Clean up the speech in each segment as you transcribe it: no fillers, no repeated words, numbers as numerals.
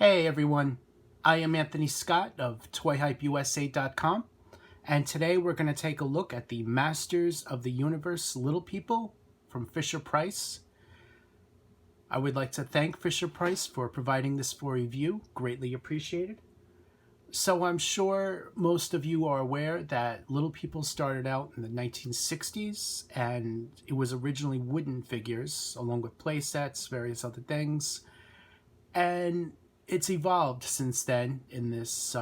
Hey everyone, I am Anthony Scott of ToyHypeUSA.com, and today we're going to take a look at the Masters of the Universe Little People from Fisher-Price. I would like to thank Fisher-Price for providing this for review, greatly appreciated. So I'm sure most of you are aware that Little People started out in the 1960s, and it was originally wooden figures along with play sets, various other things, and it's evolved since then in this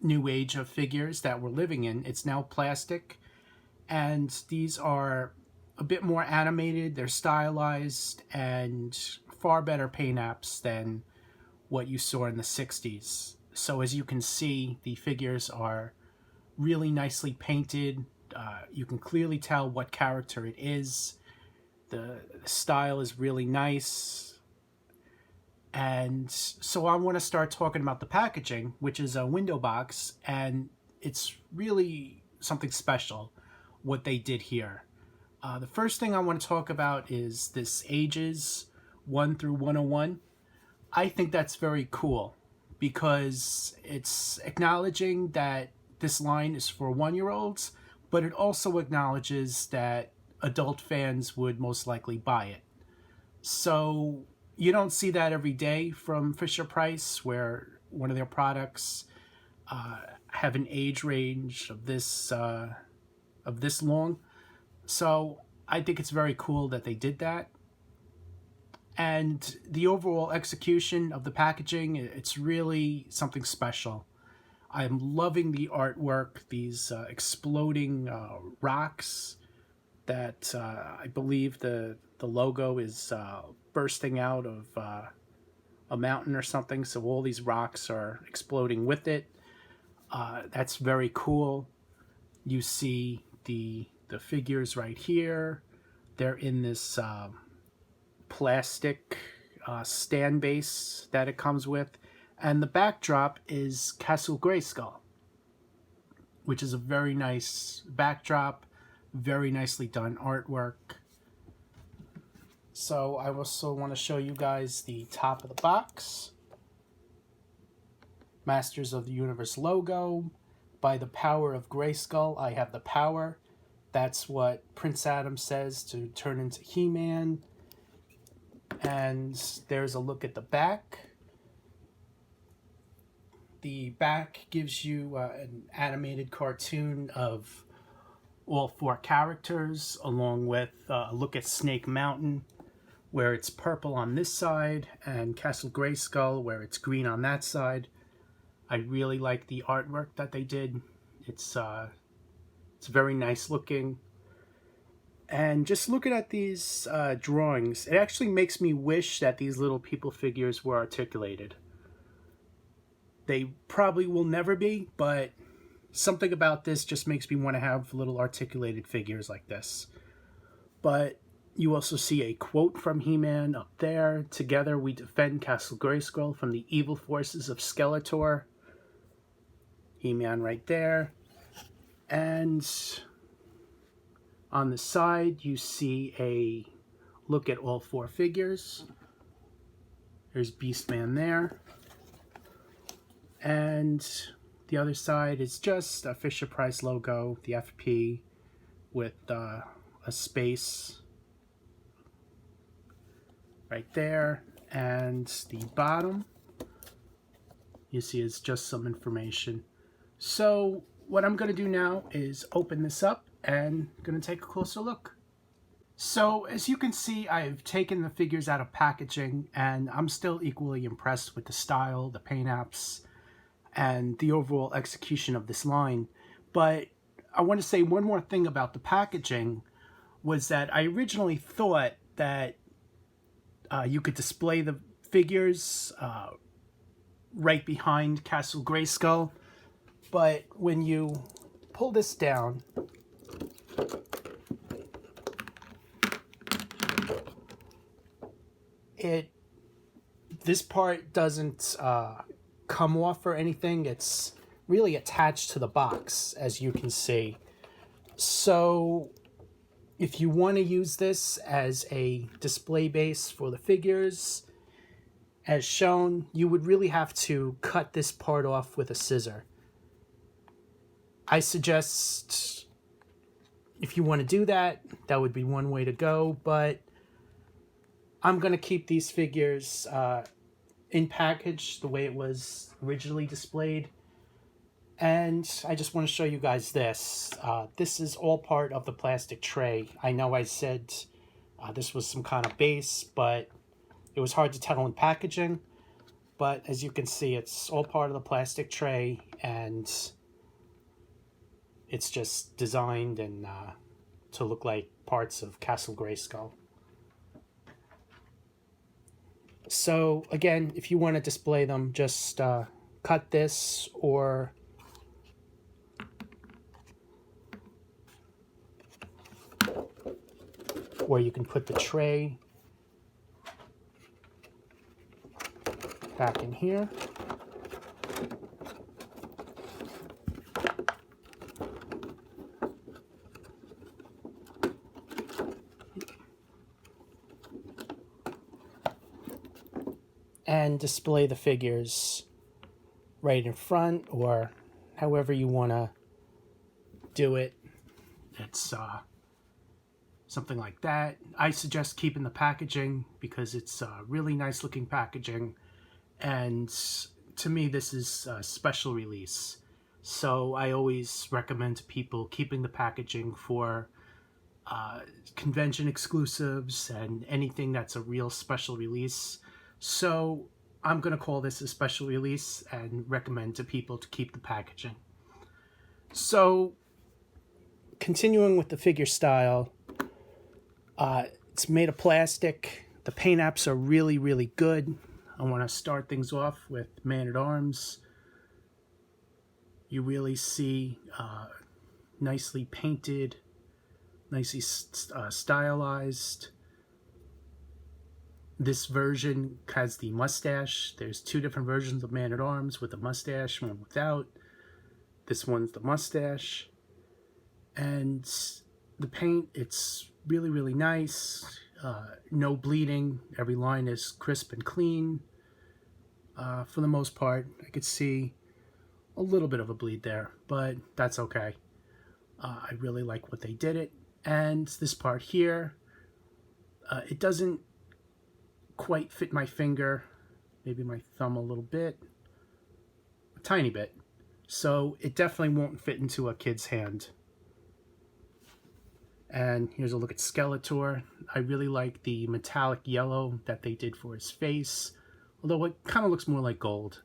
new age of figures that we're living in. It's now plastic, and these are a bit more animated, they're stylized, and far better paint apps than what you saw in the 60s. So as you can see, the figures are really nicely painted. You can clearly tell what character it is. The style is really nice. And so I want to start talking about the packaging, which is a window box, and it's really something special what they did here. The first thing I want to talk about is this ages 1 through 101. I think that's very cool because it's acknowledging that this line is for 1-year-olds, but it also acknowledges that adult fans would most likely buy it. So you don't see that every day from Fisher-Price, where one of their products have an age range of this long. So I think it's very cool that they did that. And the overall execution of the packaging, it's really something special. I'm loving the artwork, these exploding rocks that I believe the logo is bursting out of a mountain or something, so all these rocks are exploding with it. That's very cool. You see the figures right here. They're in this plastic stand base that it comes with, and the backdrop is Castle Grayskull, which is a very nice backdrop, very nicely done artwork. So I also want to show you guys the top of the box. Masters of the Universe logo. By the power of Grayskull, I have the power. That's what Prince Adam says to turn into He-Man. And there's a look at the back. The back gives you an animated cartoon of all 4 characters, along with a look at Snake Mountain, where it's purple on this side, and Castle Grayskull, where it's green on that side. I really like the artwork that they did. It's very nice looking. And just looking at these drawings, it actually makes me wish that these Little People figures were articulated. They probably will never be, but something about this just makes me want to have little articulated figures like this. But you also see a quote from He-Man up there. Together we defend Castle Grayskull from the evil forces of Skeletor. He-Man right there. And on the side you see a look at all 4 figures. There's Beast Man there. And the other side is just a Fisher-Price logo, the FP, with a space right there. And the bottom, you see, is just some information. So what I'm going to do now is open this up and going to take a closer look. So as you can see, I've taken the figures out of packaging, and I'm still equally impressed with the style, the paint apps, and the overall execution of this line. But I want to say one more thing about the packaging, was that I originally thought that you could display the figures right behind Castle Grayskull, but when you pull this down, this part doesn't come off or anything. It's really attached to the box, as you can see. So if you want to use this as a display base for the figures, As shown, you would really have to cut this part off with a scissor. I suggest if you want to do that, that would be one way to go, but I'm going to keep these figures in package the way it was originally displayed. And I just want to show you guys this. This is all part of the plastic tray. I know I said this was some kind of base, but it was hard to tell in packaging. But as you can see, it's all part of the plastic tray, and it's just designed and to look like parts of Castle Grayskull. So again, if you want to display them, just cut this, or you can put the tray back in here. And display the figures right in front, or however you want to do it. It's something like that. I suggest keeping the packaging because it's really nice looking packaging, and to me this is a special release, so I always recommend to people keeping the packaging for convention exclusives and anything that's a real special release. So I'm going to call this a special release and recommend to people to keep the packaging. So continuing with the figure style, it's made of plastic. The paint apps are really, really good. I want to start things off with Man-at-Arms. You really see nicely painted, nicely stylized. This version has the mustache. There's two different versions of Man-at-Arms, with a mustache, one without. This one's the mustache. And the paint, it's really, really nice. No bleeding. Every line is crisp and clean. For the most part, I could see a little bit of a bleed there, but that's okay. I really like what they did it. And this part here, it doesn't quite fit my finger, maybe my thumb a little bit, a tiny bit, so it definitely won't fit into a kid's hand. And here's a look at Skeletor. I really like the metallic yellow that they did for his face, although it kind of looks more like gold.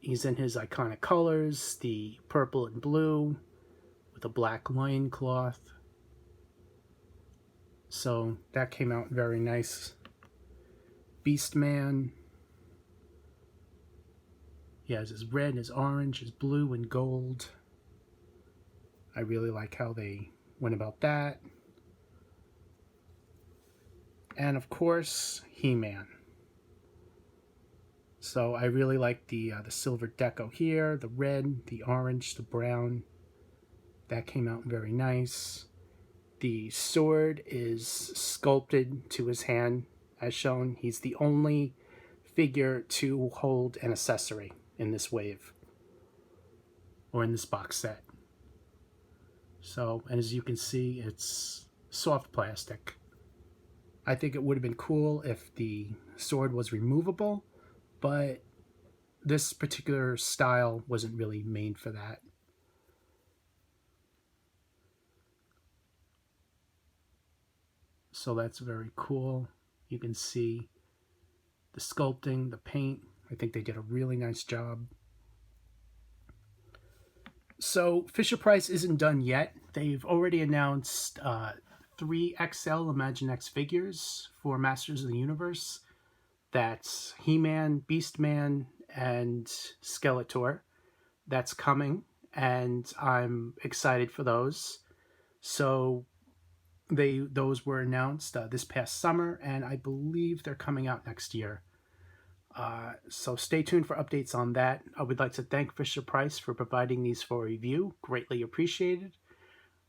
He's in his iconic colors, the purple and blue with a black loincloth. So that came out very nice. Beast Man. He has his red, his orange, his blue, and gold. I really like how they went about that. And of course, He-Man. So I really like the silver deco here, the red, the orange, the brown. That came out very nice. The sword is sculpted to his hand, as shown. He's the only figure to hold an accessory in this wave, or in this box set. So, and as you can see, it's soft plastic. I think it would have been cool if the sword was removable, but this particular style wasn't really made for that. So that's very cool. You can see the sculpting, the paint. I think they did a really nice job. So Fisher-Price isn't done yet. They've already announced 3 XL Imaginext figures for Masters of the Universe. That's He-Man, Beast Man, and Skeletor. That's coming, and I'm excited for those. So those were announced this past summer, and I believe they're coming out next year. So stay tuned for updates on that. I would like to thank Fisher-Price for providing these for review. Greatly appreciated.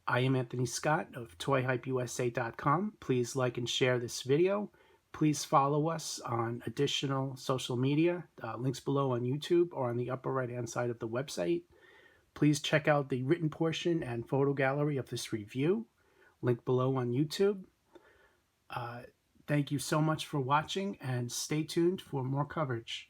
I am Anthony Scott of ToyHypeUSA.com. Please like and share this video. Please follow us on additional social media, links below on YouTube or on the upper right hand side of the website. Please check out the written portion and photo gallery of this review, link below on YouTube. Thank you so much for watching, and stay tuned for more coverage.